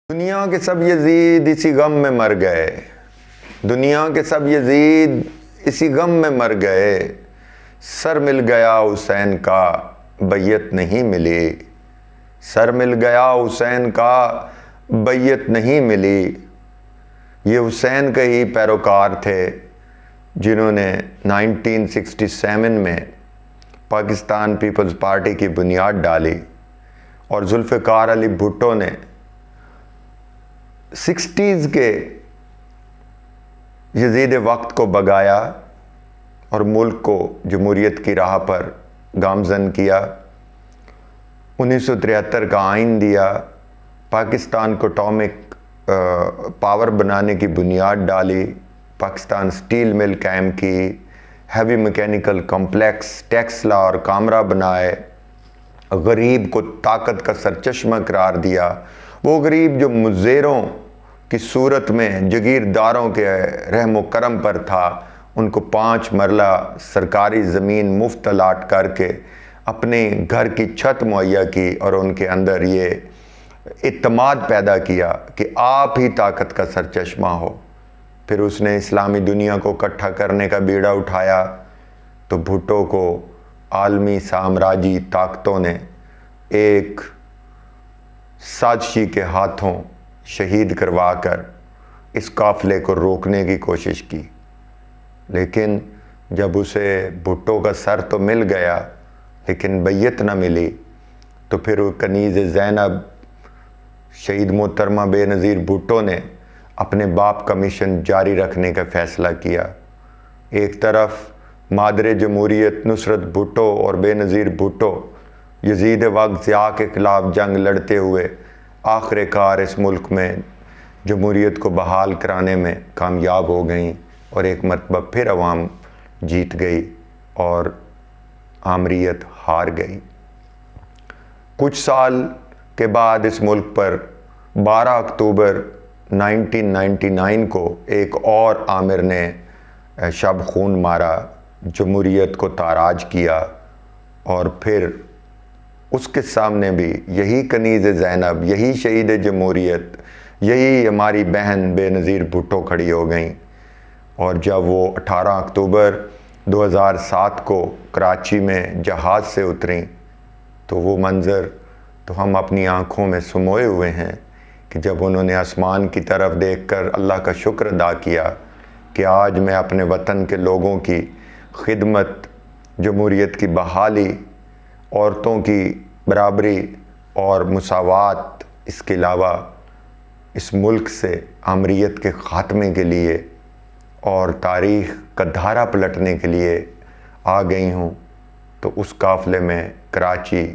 دنیا کے سب یزید اسی غم میں مر گئے، دنیا کے سب یزید اسی غم میں مر گئے، سر مل گیا حسین کا بیعت نہیں ملی، سر مل گیا حسین کا بیعت نہیں ملی۔ یہ حسین کے ہی پیروکار تھے جنہوں نے 1967 میں پاکستان پیپلز پارٹی کی بنیاد ڈالی، اور ذوالفقار علی بھٹو نے 60s کے یزید وقت کو بگایا اور ملک کو جمہوریت کی راہ پر گامزن کیا، 1973 کا آئین دیا، پاکستان کو اٹامک پاور بنانے کی بنیاد ڈالی، پاکستان سٹیل مل قائم کی، heavy mechanical complex, Taxila اور کامرہ بنائے، غریب کو طاقت کا سرچشمہ قرار دیا۔ وہ غریب جو مزیروں کی صورت میں جگیرداروں کے رحم و کرم پر تھا، ان کو 5 مرلہ سرکاری زمین مفت الاٹ کر کے اپنے گھر کی چھت مہیا کی، اور ان کے اندر یہ اعتماد پیدا کیا کہ آپ ہی طاقت کا سرچشمہ ہو۔ پھر اس نے اسلامی دنیا کو اکٹھا کرنے کا بیڑا اٹھایا، تو بھٹو کو عالمی سامراجی طاقتوں نے ایک سازشی کے ہاتھوں شہید کروا کر اس قافلے کو روکنے کی کوشش کی، لیکن جب اسے بھٹو کا سر تو مل گیا لیکن بیعت نہ ملی، تو پھر وہ کنیز زینب شہید محترمہ بے نظیر بھٹو نے اپنے باپ کا مشن جاری رکھنے کا فیصلہ کیا۔ ایک طرف مادر جمہوریت نصرت بھٹو اور بے نظیر بھٹو یزید وقت ضیاء کے خلاف جنگ لڑتے ہوئے آخر کار اس ملک میں جمہوریت کو بحال کرانے میں کامیاب ہو گئیں، اور ایک مرتبہ پھر عوام جیت گئی اور آمریت ہار گئی۔ کچھ سال کے بعد اس ملک پر 12 اکتوبر 1999 کو ایک اور آمر نے شب خون مارا، جمہوریت کو تاراج کیا، اور پھر اس کے سامنے بھی یہی کنیز زینب، یہی شہید جمہوریت، یہی ہماری بہن بے نظیر بھٹو کھڑی ہو گئیں۔ اور جب وہ 18 اکتوبر 2007 کو کراچی میں جہاز سے اتریں، تو وہ منظر تو ہم اپنی آنکھوں میں سموئے ہوئے ہیں کہ جب انہوں نے آسمان کی طرف دیکھ کر اللہ کا شکر ادا کیا کہ آج میں اپنے وطن کے لوگوں کی خدمت، جمہوریت کی بحالی، عورتوں کی برابری اور مساوات، اس کے علاوہ اس ملک سے آمریت کے خاتمے کے لیے اور تاریخ کا دھارا پلٹنے کے لیے آ گئی ہوں، تو اس قافلے میں کراچی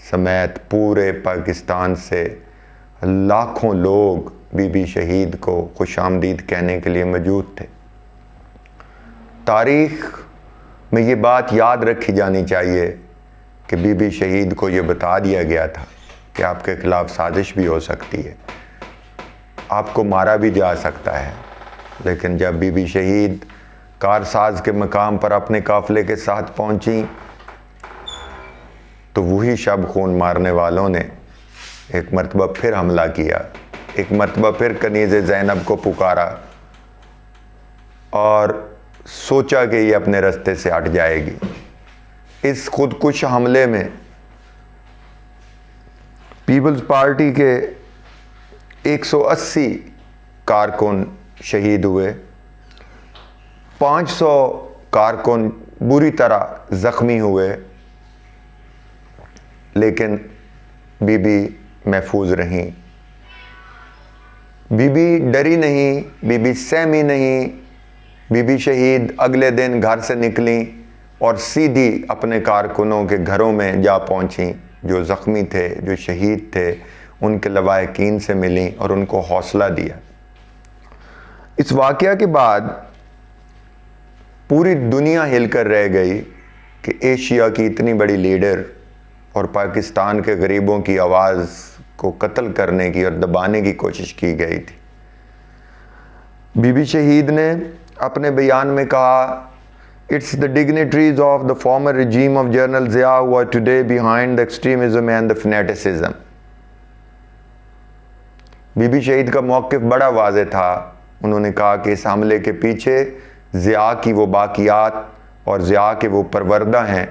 سمیت پورے پاکستان سے لاکھوں لوگ بی بی شہید کو خوش آمدید کہنے کے لیے موجود تھے۔ تاریخ میں یہ بات یاد رکھی جانی چاہیے کہ بی بی شہید کو یہ بتا دیا گیا تھا کہ آپ کے خلاف سازش بھی ہو سکتی ہے، آپ کو مارا بھی جا سکتا ہے، لیکن جب بی بی شہید کارساز کے مقام پر اپنے قافلے کے ساتھ پہنچیں، تو وہی شب خون مارنے والوں نے ایک مرتبہ پھر حملہ کیا، ایک مرتبہ پھر کنیز زینب کو پکارا، اور سوچا کہ یہ اپنے رستے سے ہٹ جائے گی۔ اس خودکش حملے میں پیپلز پارٹی کے 180 کارکن شہید ہوئے، 500 کارکن بری طرح زخمی ہوئے، لیکن بی بی محفوظ رہیں۔ بی بی ڈری نہیں، بی بی سہمی نہیں، بی بی شہید اگلے دن گھر سے نکلیں اور سیدھی اپنے کارکنوں کے گھروں میں جا پہنچیں، جو زخمی تھے، جو شہید تھے، ان کے لواحقین سے ملیں اور ان کو حوصلہ دیا۔ اس واقعہ کے بعد پوری دنیا ہل کر رہ گئی کہ ایشیا کی اتنی بڑی لیڈر اور پاکستان کے غریبوں کی آواز کو قتل کرنے کی اور دبانے کی کوشش کی گئی تھی۔ بی بی شہید نے اپنے بیان میں کہا، "It's the dignitaries of the former regime of General Zia who are today behind the extremism and the fanaticism." Bibi شہید کا موقف بڑا واضح تھا. انہوں نے کہا کہ اس حملے کے پیچھے ضیاء کی وہ باقیات اور ضیاء کے وہ پروردہ ہیں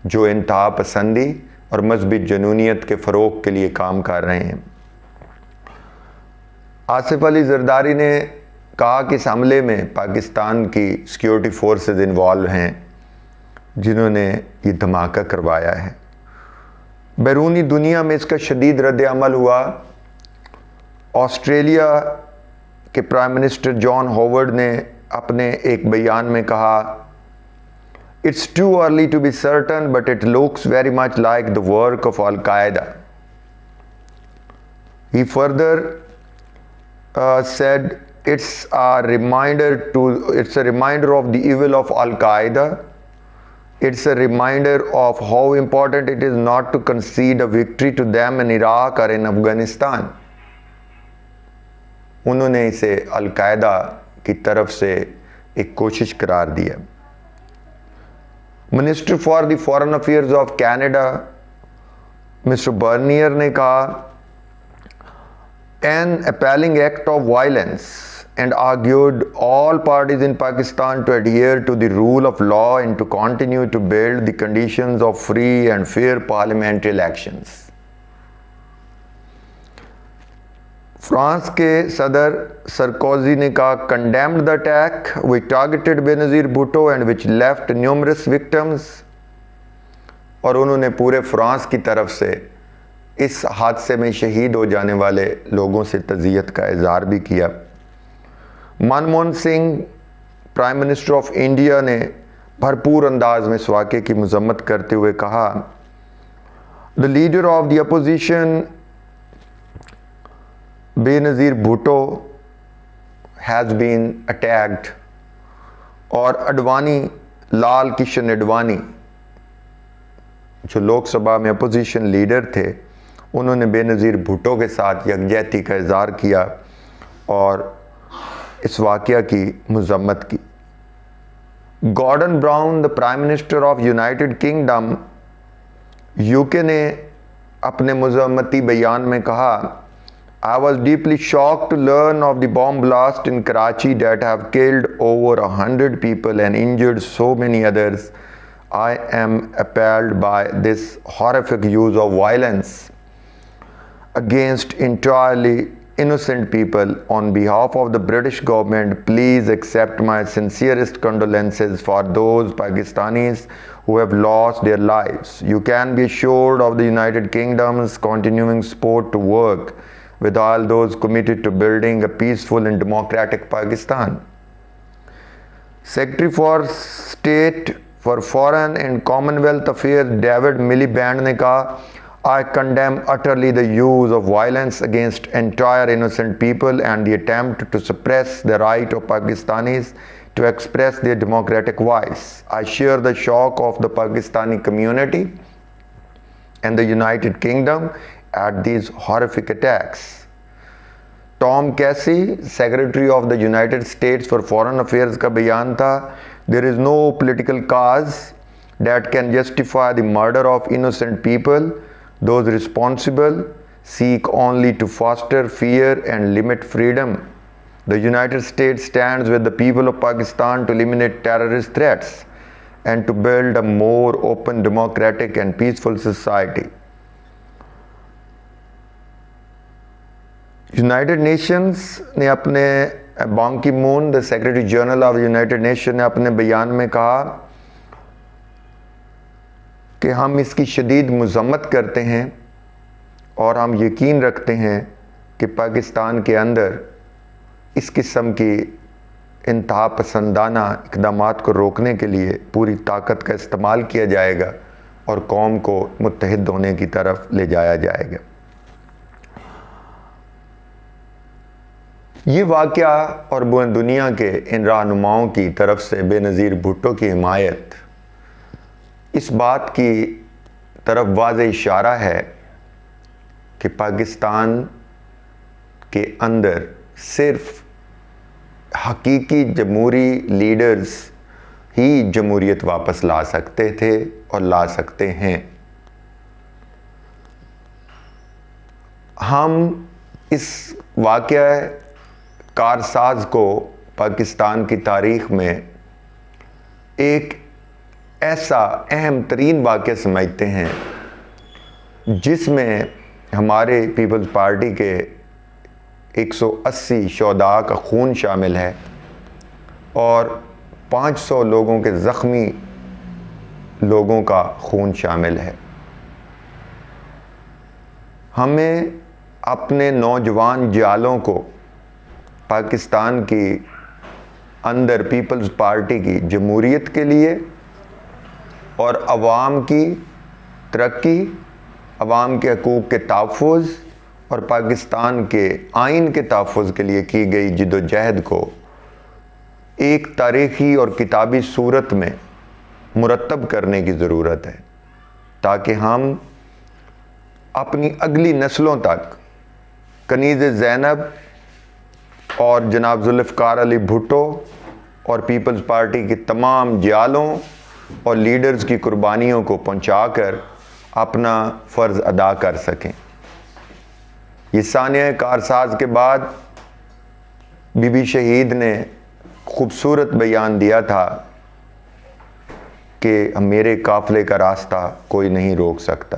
جو انتہا پسندی اور مذہبی جنونیت کے فروغ کے لیے کام کر رہے ہیں. آصف علی زرداری نے کہا کہ اس حملے میں پاکستان کی سیکیورٹی فورسز انوالو ہیں جنہوں نے یہ دھماکہ کروایا ہے. بیرونی دنیا میں اس کا شدید رد عمل ہوا. آسٹریلیا کے پرائم منسٹر جان ہاورڈ نے اپنے ایک بیان میں کہا "It's too early to be certain, but it looks very much like the work of Al-Qaeda." He further said it's a reminder of the evil of Al-Qaeda. It's a reminder of how important it is not to concede a victory to them in Iraq or in Afghanistan. انہوں نے اسے القاعدہ کی طرف سے ایک کوشش قرار دیا. Minister for the foreign affairs of Canada mister Bernier نے کہا "An appalling act of violence," and argued all parties in Pakistan to adhere to the rule of law and to continue to build the conditions of free and fair parliamentary elections. France کے صدر Sarkozy نے کہا "Condemned the attack which targeted Benazir Bhutto and which left numerous victims." اور انہوں نے پورے France کی طرف سے اس حادثے میں شہید ہو جانے والے لوگوں سے تعزیت کا اظہار بھی کیا. Manmohan Singh prime minister of India نے بھرپور انداز میں اس واقعے کی مذمت کرتے ہوئے کہا "The leader of the opposition بے-نظیر Bhutto has been attacked." اور اڈوانی لال کشن اڈوانی جو لوک سبھا میں اپوزیشن لیڈر تھے انہوں نے بے نظیر بھٹو کے ساتھ یکجہتی کا اظہار کیا اور اس واقعہ کی مذمت کی. Garden brown the prime minister of United kingdom UK نے اپنے مذمتی بیان میں کہا "I was deeply shocked to learn of the bomb blast in Karachi that have killed over 100 people and injured so many others. I am appalled by this horrific use of violence against entirely innocent people. On behalf of the British government, please accept my sincerest condolences for those Pakistanis who have lost their lives. You can be assured of the United Kingdom's continuing support to work with all those committed to building a peaceful and democratic Pakistan." Secretary for State for Foreign and Commonwealth Affairs David Miliband نے کہا "I condemn utterly the use of violence against entire innocent people and the attempt to suppress the right of Pakistanis to express their democratic voice. I share the shock of the Pakistani community and the United Kingdom at these horrific attacks." Tom Casey secretary of the United States for foreign affairs کا بیان تھا "There is no political cause that can justify the murder of innocent people. Those responsible seek only to foster fear and limit freedom. The United States stands with the people of Pakistan to eliminate terrorist threats and to build a more open, democratic and peaceful society." United Nations نے اپنے Ban Ki Moon the secretary general of United Nation نے اپنے بیان میں کہا کہ ہم اس کی شدید مذمت کرتے ہیں اور ہم یقین رکھتے ہیں کہ پاکستان کے اندر اس قسم کی انتہا پسندانہ اقدامات کو روکنے کے لیے پوری طاقت کا استعمال کیا جائے گا اور قوم کو متحد ہونے کی طرف لے جایا جائے گا. یہ واقعہ اور دنیا کے ان رہنماؤں کی طرف سے بے نظیر بھٹو کی حمایت اس بات کی طرف واضح اشارہ ہے کہ پاکستان کے اندر صرف حقیقی جمہوری لیڈرز ہی جمہوریت واپس لا سکتے تھے اور لا سکتے ہیں. ہم اس واقعہ کارساز کو پاکستان کی تاریخ میں ایک ایسا اہم ترین واقعہ سمجھتے ہیں جس میں ہمارے پیپلز پارٹی کے 180 شہداء کا خون شامل ہے اور 500 لوگوں کے زخمی لوگوں کا خون شامل ہے۔ ہمیں اپنے نوجوان جالوں کو پاکستان کی اندر پیپلز پارٹی کی جمہوریت کے لیے اور عوام کی ترقی، عوام کے حقوق کے تحفظ اور پاکستان کے آئین کے تحفظ کے لیے کی گئی جد و جہد کو ایک تاریخی اور کتابی صورت میں مرتب کرنے کی ضرورت ہے، تاکہ ہم اپنی اگلی نسلوں تک کنیز زینب اور جناب ذوالفقار علی بھٹو اور پیپلز پارٹی کے تمام جالوں اور لیڈرز کی قربانیوں کو پہنچا کر اپنا فرض ادا کر سکیں۔ یہ سانحہ کارساز کے بعد بی بی شہید نے خوبصورت بیان دیا تھا کہ میرے قافلے کا راستہ کوئی نہیں روک سکتا۔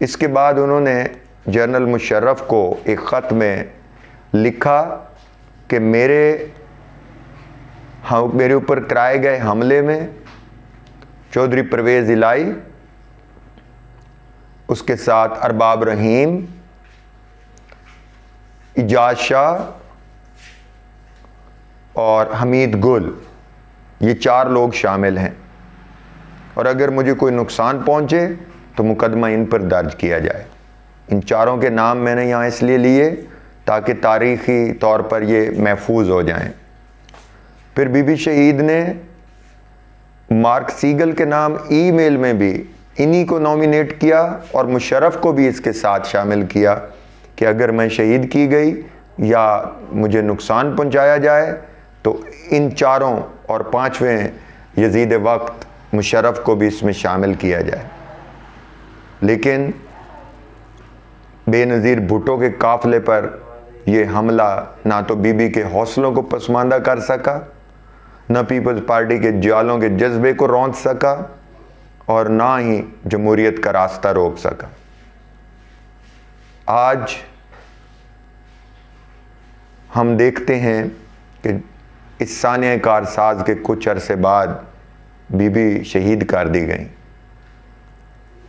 اس کے بعد انہوں نے جنرل مشرف کو ایک خط میں لکھا کہ میرے اوپر کرائے گئے حملے میں چودھری پرویز الہی، اس کے ساتھ ارباب رحیم، اجاز شاہ اور حمید گل، یہ 4 لوگ شامل ہیں، اور اگر مجھے کوئی نقصان پہنچے تو مقدمہ ان پر درج کیا جائے۔ ان 4 کے نام میں نے یہاں اس لیے لیے تاکہ تاریخی طور پر یہ محفوظ ہو جائیں۔ پھر بی بی شہید نے مارک سیگل کے نام ای میل میں بھی انہی کو نومینیٹ کیا اور مشرف کو بھی اس کے ساتھ شامل کیا کہ اگر میں شہید کی گئی یا مجھے نقصان پہنچایا جائے تو ان 4 اور 5ویں یزید وقت مشرف کو بھی اس میں شامل کیا جائے۔ لیکن بے نظیر بھٹو کے قافلے پر یہ حملہ نہ تو بی بی کے حوصلوں کو پسماندہ کر سکا، نہ پیپلز پارٹی کے جالوں کے جذبے کو رونت سکا، اور نہ ہی جمہوریت کا راستہ روک سکا۔ آج ہم دیکھتے ہیں کہ اس سانحہ کارساز کے کچھ عرصے بعد بی بی شہید کر دی گئیں،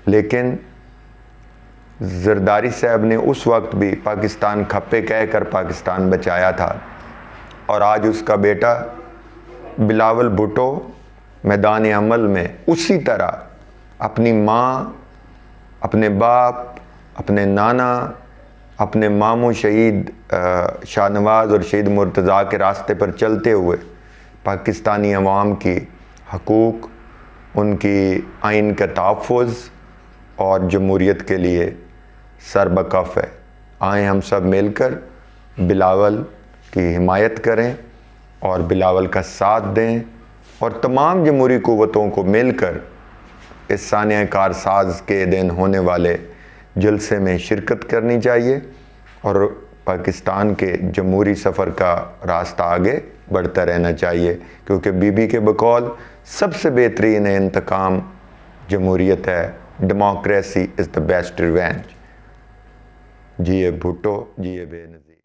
لیکن زرداری صاحب نے اس وقت بھی پاکستان کھپے کہہ کر پاکستان بچایا تھا، اور آج اس کا بیٹا بلاول بھٹو میدان عمل میں اسی طرح اپنی ماں، اپنے باپ، اپنے نانا، اپنے ماموں شہید شاہ نواز اور شہید مرتضیٰ کے راستے پر چلتے ہوئے پاکستانی عوام کی حقوق، ان کی آئین کا تحفظ اور جمہوریت کے لیے سر بکف ہے۔ آئیں ہم سب مل کر بلاول کی حمایت کریں اور بلاول کا ساتھ دیں، اور تمام جمہوری قوتوں کو مل کر اس سانحہ کارساز کے دن ہونے والے جلسے میں شرکت کرنی چاہیے، اور پاکستان کے جمہوری سفر کا راستہ آگے بڑھتا رہنا چاہیے، کیونکہ بی بی کے بقول سب سے بہترین انتقام جمہوریت ہے۔ Democracy is the best revenge. جیے بھٹو، جیے بے نظیر۔